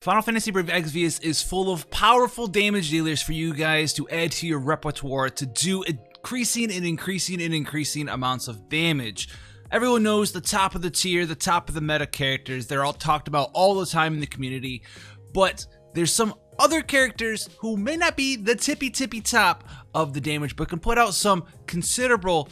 Final Fantasy Brave Exvius is full of powerful damage dealers for you guys to add to your repertoire to do increasing amounts of damage. Everyone knows the top of the tier, the top of the meta characters. They're all talked about all the time in the community, but there's some other characters who may not be the tippy top of the damage, but can put out some considerable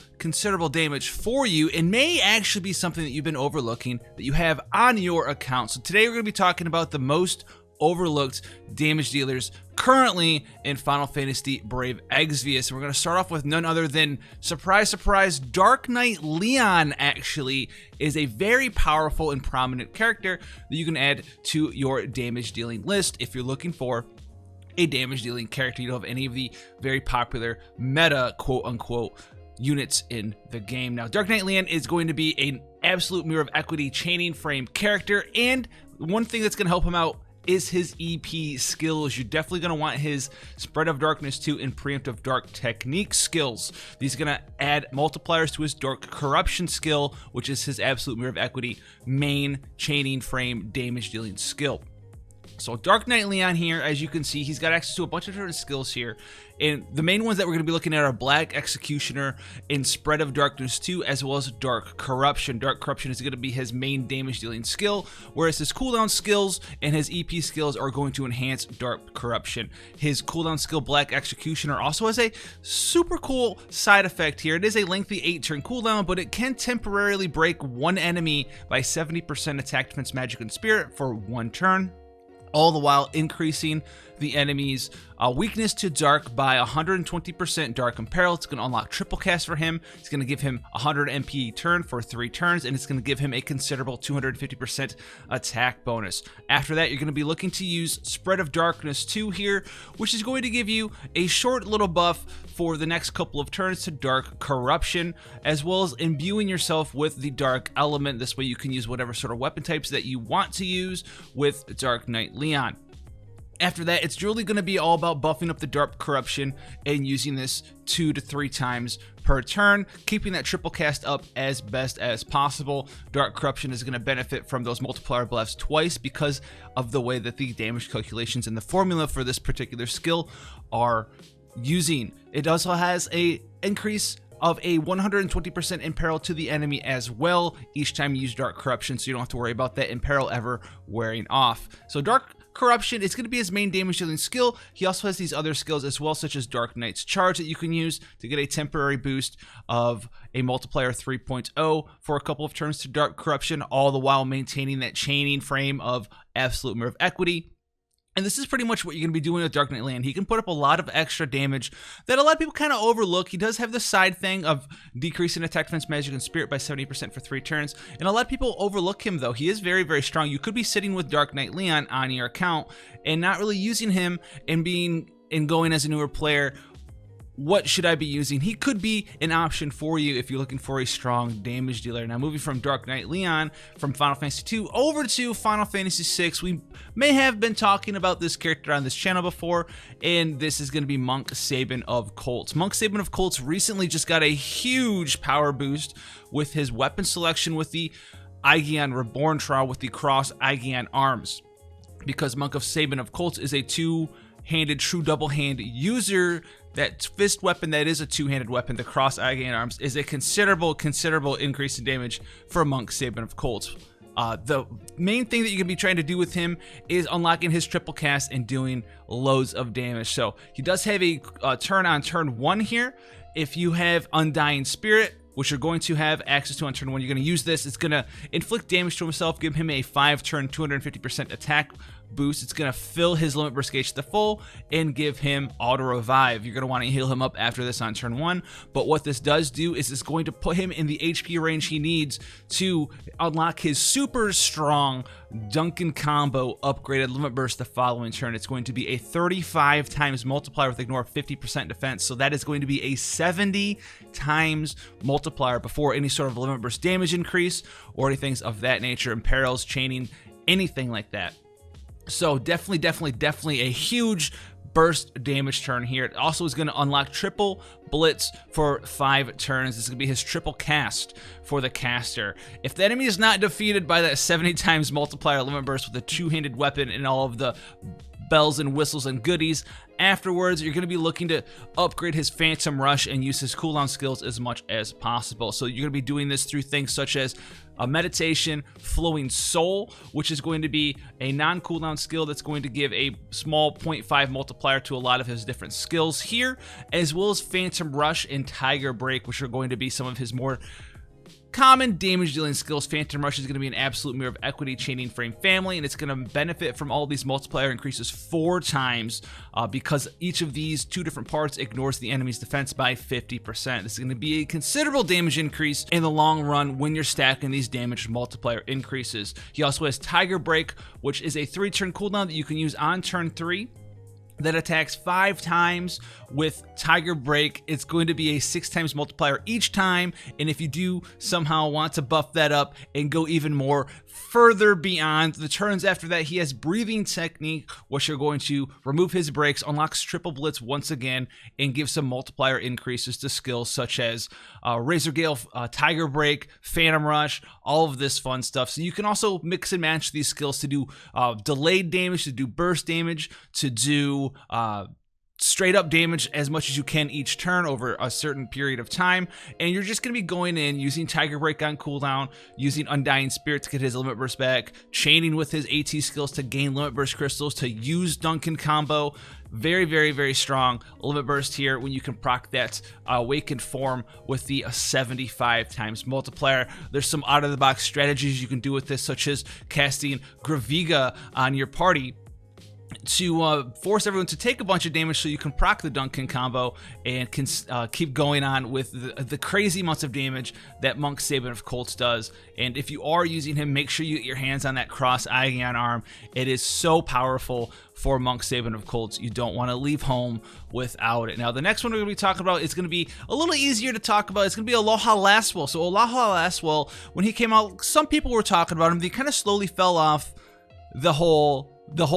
damage for you, and may actually be something that you've been overlooking that you have on your account. So today we're going to be talking about the most overlooked damage dealers currently in Final Fantasy Brave Exvius. And we're going to start off with none other than, surprise, Dark Knight Leon actually is a very powerful and prominent character that you can add to your damage dealing list if you're looking for a damage dealing character. You don't have any of the very popular meta quote unquote units in the game. Now, Dark Knight Leon is going to be an absolute mirror of equity chaining frame character, and one thing that's going to help him out is his EP skills. You're definitely going to want his Spread of Darkness 2 and Preemptive Dark Technique skills. These are going to add multipliers to his Dark Corruption skill, which is his absolute mirror of equity main chaining frame damage dealing skill. So Dark Knight Leon here, as you can see, he's got access to a bunch of different skills here. And the main ones that we're going to be looking at are Black Executioner and Spread of Darkness 2, as well as Dark Corruption. Dark Corruption is going to be his main damage dealing skill, whereas his cooldown skills and his EP skills are going to enhance Dark Corruption. His cooldown skill, Black Executioner, also has a super cool side effect here. It is a lengthy 8-turn cooldown, but it can temporarily break one enemy by 70% attack, defense, magic, and spirit for 1 turn. All the while increasing the enemy's weakness to dark by 120% dark and peril. It's going to unlock triple cast for him. It's going to give him 100 MP turn for 3 turns, and it's going to give him a considerable 250% attack bonus. After that, you're going to be looking to use Spread of Darkness 2 here, which is going to give you a short little buff for the next couple of turns to Dark Corruption, as well as imbuing yourself with the Dark Element. This way you can use whatever sort of weapon types that you want to use with Dark Knight Leon. After that, it's really going to be all about buffing up the Dark Corruption and using this 2 to 3 times per turn, keeping that triple cast up as best as possible. Dark Corruption is going to benefit from those multiplier buffs twice because of the way that the damage calculations and the formula for this particular skill are using. It also has a increase of a 120% imperil to the enemy as well each time you use Dark Corruption, so you don't have to worry about that imperil ever wearing off. So Dark Corruption, it's going to be his main damage dealing skill. He also has these other skills as well, such as Dark Knight's Charge that you can use to get a temporary boost of a multiplier 3.0 for a couple of turns to Dark Corruption, all the while maintaining that chaining frame of absolute mirror of equity. And this is pretty much what you're going to be doing with Dark Knight Leon. He can put up a lot of extra damage that a lot of people kind of overlook. He does have the side thing of decreasing attack, defense, magic, and spirit by 70% for 3 turns. And a lot of people overlook him, though. He is very strong. You could be sitting with Dark Knight Leon on your account and not really using him and going as a newer player. What should I be using? He could be an option for you if you're looking for a strong damage dealer. Now, moving from Dark Knight Leon from Final Fantasy 2 over to Final Fantasy 6, we may have been talking about this character on this channel before, and this is going to be Monk Sabin of Colts. Monk Sabin of Colts recently just got a huge power boost with his weapon selection with the Aigeon Reborn trial with the cross Aigeon arms, because Monk of Sabin of Colts is a two-handed true double hand user. That fist weapon that is a two-handed weapon, the cross Aigeon arms, is a considerable increase in damage for Monk Sabin of Colts. The main thing that you're going to be trying to do with him is unlocking his triple cast and doing loads of damage. So he does have a turn on turn 1 here. If you have Undying Spirit, which you're going to have access to on turn 1, you're going to use this. It's going to inflict damage to himself, give him a 5-turn 250% attack boost. It's going to fill his limit burst gauge to the full and give him auto revive. You're going to want to heal him up after this on turn 1, but what this does do is it's going to put him in the HP range he needs to unlock his super strong Duncan combo upgraded limit burst the following turn. It's going to be a 35 times multiplier with ignore 50% defense, so that is going to be a 70 times multiplier before any sort of limit burst damage increase or anything of that nature, imperils, chaining, anything like that. So definitely a huge burst damage turn here. It also is going to unlock triple blitz for 5 turns. This is going to be his triple cast for the caster. If the enemy is not defeated by that 70 times multiplier limit burst with a 2-handed weapon and all of the bells and whistles and goodies, afterwards you're going to be looking to upgrade his Phantom Rush and use his cooldown skills as much as possible. So you're going to be doing this through things such as a meditation, Flowing Soul, which is going to be a non-cooldown skill that's going to give a small 0.5 multiplier to a lot of his different skills here, as well as Phantom Rush and Tiger Break, which are going to be some of his more common damage dealing skills. Phantom Rush is going to be an absolute mirror of equity chaining frame family, and it's going to benefit from all these multiplier increases 4 times because each of these 2 different parts ignores the enemy's defense by 50%. This is going to be a considerable damage increase in the long run when you're stacking these damage multiplier increases. He also has Tiger Break, which is a 3-turn cooldown that you can use on turn 3. That attacks 5 times with Tiger Break. It's going to be a 6 times multiplier each time, and if you do somehow want to buff that up and go even more further beyond the turns after that, he has Breathing Technique, which are going to remove his breaks, unlocks triple blitz once again, and give some multiplier increases to skills such as Razor Gale, Tiger Break, Phantom Rush, all of this fun stuff. So you can also mix and match these skills to do delayed damage, to do burst damage, to do straight up damage as much as you can each turn over a certain period of time. And you're just going to be going in using Tiger Break on cooldown, using Undying Spirit to get his limit burst back, chaining with his AT skills to gain limit burst crystals, to use Duncan combo. Very, very, very strong limit burst here when you can proc that awakened form with the 75 times multiplier. There's some out of the box strategies you can do with this, such as casting Graviga on your party to force everyone to take a bunch of damage so you can proc the Duncan combo and can keep going on with the crazy amounts of damage that Monk Sabin of Colts does. And if you are using him, make sure you get your hands on that cross Ion arm. It is so powerful for Monk Sabin of Colts. You don't want to leave home without it. Now, the next one we're going to be talking about is going to be a little easier to talk about. It's going to be Aloha Lastwell. So Aloha Lastwell, when he came out, some people were talking about him. They kind of slowly fell off the whole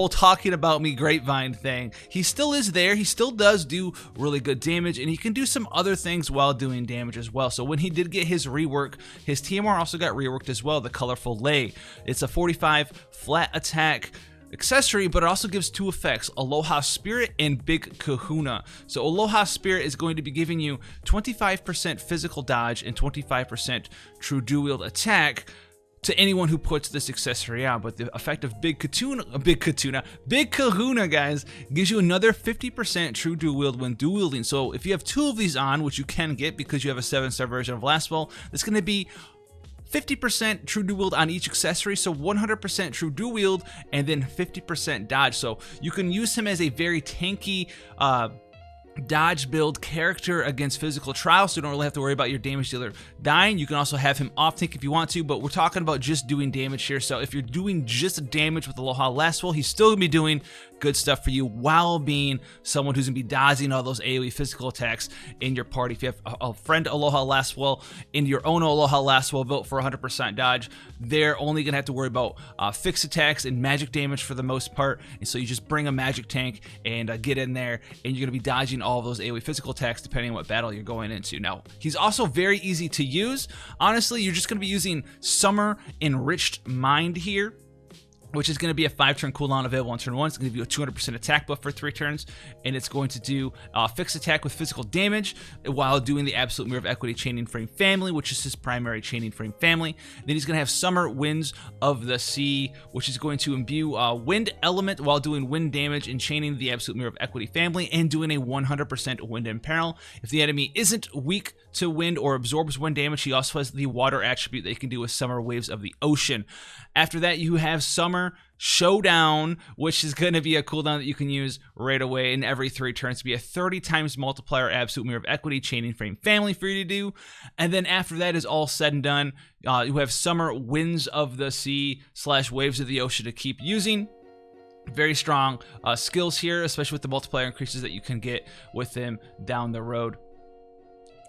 talking about me grapevine thing. He still is there. He still does do really good damage, and he can do some other things while doing damage as well. So when he did get his rework, his TMR also got reworked as well, the Colorful Lay. It's a 45 flat attack accessory, but it also gives 2 effects, Aloha Spirit and Big Kahuna. So Aloha Spirit is going to be giving you 25% physical dodge and 25% true dual wield attack to anyone who puts this accessory on. But the effect of Big Kahuna, guys, gives you another 50% true dual wield when dual wielding. So if you have 2 of these on, which you can get because you have a 7-star version of Lastwell, it's going to be 50% true dual wield on each accessory, so 100% true dual wield and then 50% dodge. So you can use him as a very tanky dodge build character against physical trials, so you don't really have to worry about your damage dealer dying. You can also have him off tank if you want to, but we're talking about just doing damage here. So if you're doing just damage with Aloha Lastwell, he's still gonna be doing good stuff for you while being someone who's gonna be dodging all those AoE physical attacks in your party. If you have a friend Aloha Lastwell and your own Aloha Lastwell built for 100% dodge, they're only gonna have to worry about fixed attacks and magic damage for the most part. And so you just bring a magic tank and get in there, and you're gonna be dodging all of those AoE physical attacks depending on what battle you're going into. Now, he's also very easy to use. Honestly, you're just gonna be using Summer Enriched Mind here, which is going to be a 5-turn cooldown available on turn 1. It's going to give you a 200% attack buff for 3 turns, and it's going to do fixed attack with physical damage while doing the Absolute Mirror of Equity Chaining Frame family, which is his primary Chaining Frame family. Then he's going to have Summer Winds of the Sea, which is going to imbue Wind Element while doing wind damage and chaining the Absolute Mirror of Equity family and doing a 100% Wind Imperil. If the enemy isn't weak to wind or absorbs wind damage, he also has the Water attribute that you can do with Summer Waves of the Ocean. After that, you have Summer Showdown, which is going to be a cooldown that you can use right away in every 3 turns to be a 30 times multiplier Absolute Mirror of Equity Chaining Frame family for you to do. And then after that is all said and done, you have Summer Winds of the Sea / Waves of the Ocean to keep using. Very strong skills here, especially with the multiplier increases that you can get with them down the road.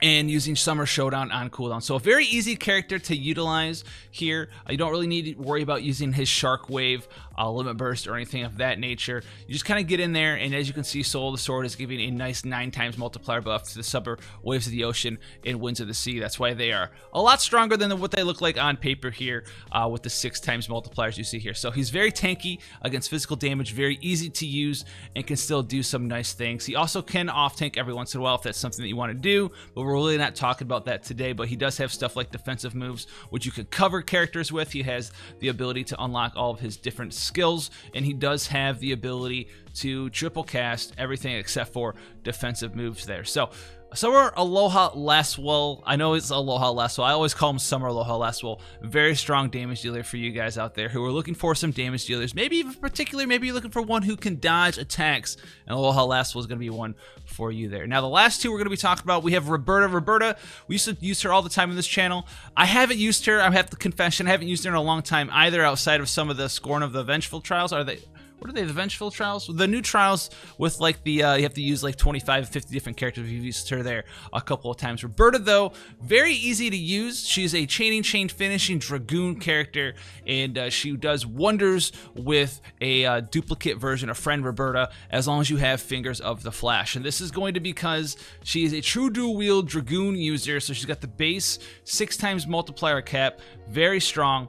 And using Summer Showdown on cooldown. So a very easy character to utilize here. You don't really need to worry about using his Shark Wave limit burst or anything of that nature. You just kind of get in there, and as you can see, Soul of the Sword is giving a nice 9 times multiplier buff to the Super Waves of the Ocean and Winds of the Sea. That's why they are a lot stronger than what they look like on paper here with the 6 times multipliers you see here. So he's very tanky against physical damage, very easy to use, and can still do some nice things. He also can off tank every once in a while if that's something that you want to do, but we're really not talking about that today. But he does have stuff like defensive moves, which you could cover characters with. He has the ability to unlock all of his different skills, and he does have the ability to triple cast everything except for defensive moves there. So Summer Aloha Laswell, I know it's Aloha Laswell, I always call him Summer Aloha Laswell. Very strong damage dealer for you guys out there who are looking for some damage dealers. Maybe even particularly, maybe you're looking for one who can dodge attacks, and Aloha Laswell is going to be one for you there. Now the last two we're going to be talking about, we have Roberta. Roberta, we used to use her all the time on this channel. I haven't used her, I have to confession, I haven't used her in a long time either, outside of some of the Scorn of the Vengeful trials. What are they, the Vengeful trials? The new trials with like the, you have to use like 25, 50 different characters. We've used her there a couple of times. Roberta, though, very easy to use. She's a chaining, chain finishing Dragoon character, and she does wonders with a duplicate version of Friend Roberta, as long as you have Fingers of the Flash. And this is going to be because she is a true dual wield Dragoon user, so she's got the base 6 times multiplier cap, very strong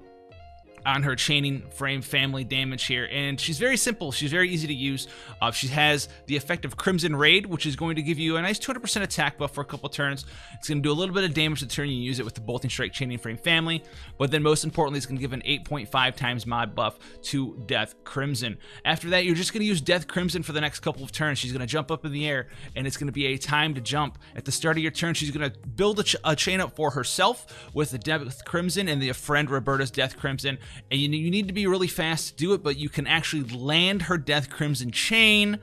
on her chaining frame family damage here, and she's very simple. She's very easy to use. She has the effect of Crimson Raid, which is going to give you a nice 200% attack buff for a couple turns. It's going to do a little bit of damage the turn you use it with the Bolting Strike chaining frame family, but then most importantly, it's going to give an 8.5 times mod buff to Death Crimson. After that, you're just going to use Death Crimson for the next couple of turns. She's going to jump up in the air, and it's going to be a timed jump. At the start of your turn, she's going to build a chain up for herself with the Death Crimson and the friend Roberta's Death Crimson, and you need to be really fast to do it, but you can actually land her Death Crimson chain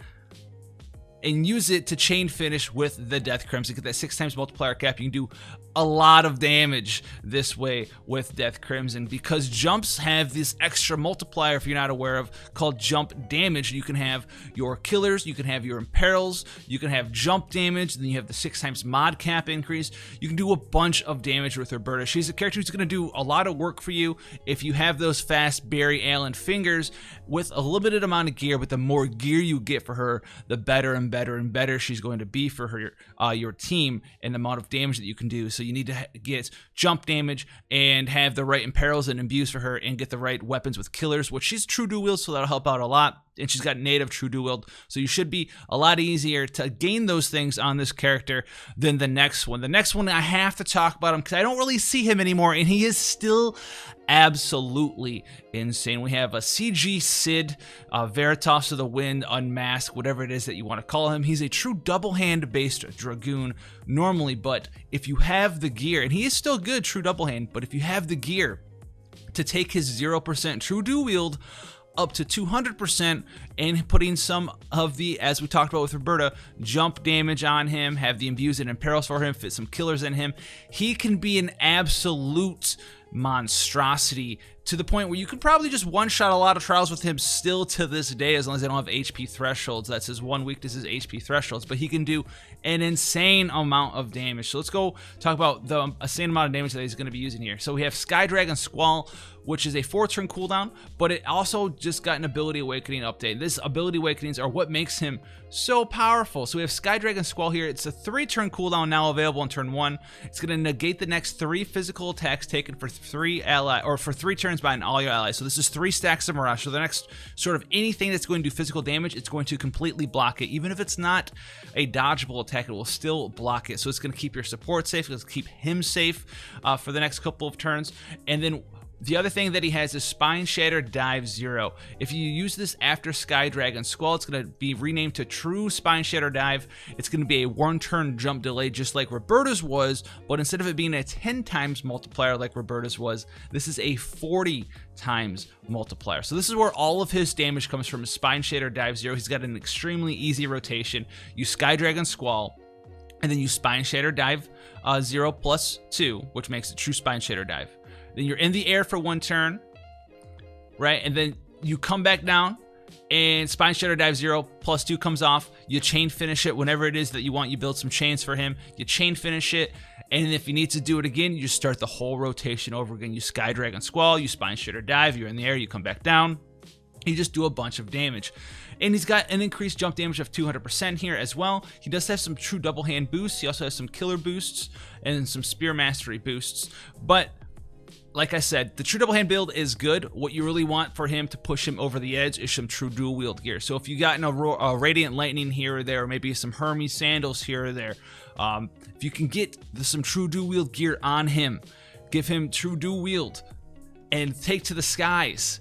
and use it to chain finish with the Death Crimson. Get that 6 times multiplier cap. You can do a lot of damage this way with Death Crimson, because jumps have this extra multiplier, if you're not aware of, called jump damage. You can have your killers, you can have your imperils, you can have jump damage, then you have the 6 times mod cap increase. You can do a bunch of damage with Roberta. She's a character who's going to do a lot of work for you if you have those fast Barry Allen fingers with a limited amount of gear, but the more gear you get for her, the better and better and better she's going to be for her, your team, and the amount of damage that you can do. So you need to get jump damage and have the right imperils and imbues for her, and get the right weapons with killers, which she's true dual wield, so that'll help out a lot. And she's got native true dual wield, so you should be a lot easier to gain those things on this character than the next one. The next one, I have to talk about him because I don't really see him anymore, and he is still absolutely insane. We have a CG Sid, Veritas of the Wind, Unmasked, whatever it is that you want to call him. He's a true double hand based Dragoon normally, but if you have the gear, and he is still good true double hand, but if you have the gear to take his 0% true dual wield up to 200% and putting some of the, as we talked about with Roberta, jump damage on him, have the imbues and imperils for him, fit some killers in him, he can be an absolute monstrosity, to the point where you could probably just one-shot a lot of trials with him still to this day, as long as they don't have HP thresholds. That's his one weakness, is HP thresholds, but he can do an insane amount of damage. So let's go talk about the insane amount of damage that he's going to be using here. So we have Dragon Squall, which is a 4-turn cooldown, but it also just got an Ability Awakening update. This Ability Awakenings are what makes him so powerful. So we have Dragon Squall here. It's a 3-turn cooldown now available in turn 1. It's going to negate the next 3 physical attacks taken for 3 turns by all your allies. So this is 3 stacks of Mirage. So the next sort of anything that's going to do physical damage, it's going to completely block it. Even if it's not a dodgeable attack, it will still block it. So it's going to keep your support safe. It's going to keep him safe for the next couple of turns. And then the other thing that he has is Spine Shatter Dive 0. If you use this after Dragon Squall, it's going to be renamed to True Spine Shatter Dive. It's going to be a 1-turn jump delay, just like Roberta's was, but instead of it being a 10 times multiplier like Roberta's was, this is a 40 times multiplier. So this is where all of his damage comes from, Spine Shatter Dive 0. He's got an extremely easy rotation. You Dragon Squall, and then you Spine Shatter Dive 0 plus 2, which makes it True Spine Shatter Dive. Then you're in the air for 1 turn, right? And then you come back down, and Spine Shatter Dive 0 plus 2 comes off. You chain finish it whenever it is that you want. You build some chains for him. You chain finish it, and if you need to do it again, you just start the whole rotation over again. You Dragon Squall, you Spine Shatter Dive, you're in the air, you come back down. you just do a bunch of damage. And he's got an increased jump damage of 200% here as well. He does have some true double hand boosts. He also has some killer boosts and some spear mastery boosts. But like I said, the true double hand build is good. What you really want for him to push him over the edge is some true dual wield gear. So if you got a Radiant Lightning here or there, or maybe some Hermes sandals here or there, if you can get some true dual wield gear on him, give him true dual wield and take to the skies,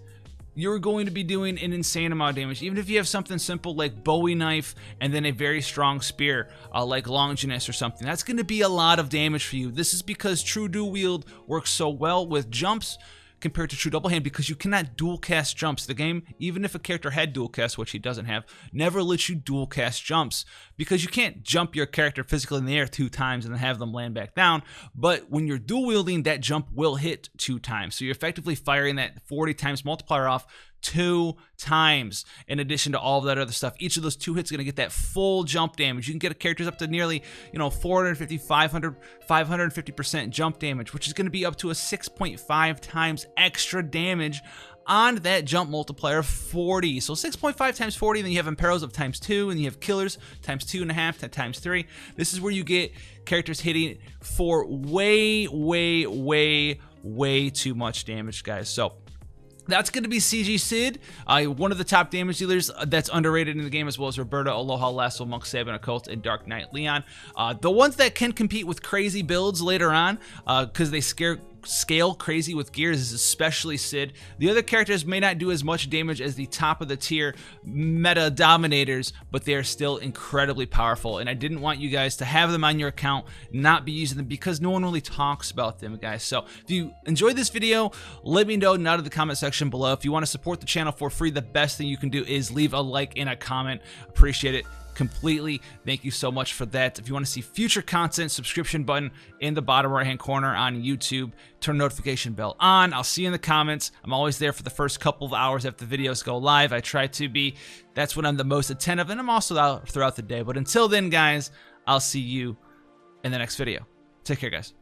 you're going to be doing an insane amount of damage. Even if you have something simple like Bowie Knife and then a very strong spear like Longinus or something, that's going to be a lot of damage for you. This is because true dual wield works so well with jumps compared to true double hand, because you cannot dual cast jumps. The game, even if a character had dual cast, which he doesn't have, never lets you dual cast jumps, because you can't jump your character physically in the air 2 times and then have them land back down. But when you're dual wielding, that jump will hit 2 times. So you're effectively firing that 40 times multiplier off 2 times, in addition to all of that other stuff. Each of those 2 hits is going to get that full jump damage. You can get characters up to nearly, 450, 500, 550% jump damage, which is going to be up to a 6.5 times extra damage on that jump multiplier of 40. So 6.5 times 40, then you have Imperos of times 2, and you have Killers times 2.5 times 3. This is where you get characters hitting for way, way, way, way too much damage, guys. So that's going to be CG Sid, one of the top damage dealers that's underrated in the game, as well as Roberta, Aloha, Lasso, Monk, Sabin, Occult, and Dark Knight Leon. The ones that can compete with crazy builds later on, because they scale crazy with gears, is especially Sid. The other characters may not do as much damage as the top of the tier meta dominators, but they are still incredibly powerful, and I didn't want you guys to have them on your account, not be using them, because no one really talks about them, guys. So if you enjoyed this video, let me know down in the comment section below. If you want to support the channel for free, the best thing you can do is leave a like and a comment. Appreciate it completely. Thank you so much for that. If you want to see future content, subscription button in the bottom right hand corner on YouTube. Turn notification bell on. I'll see you in the comments. I'm always there for the first couple of hours after the videos go live. I try to be. That's when I'm the most attentive, and I'm also out throughout the day. But until then, guys, I'll see you in the next video. Take care, guys.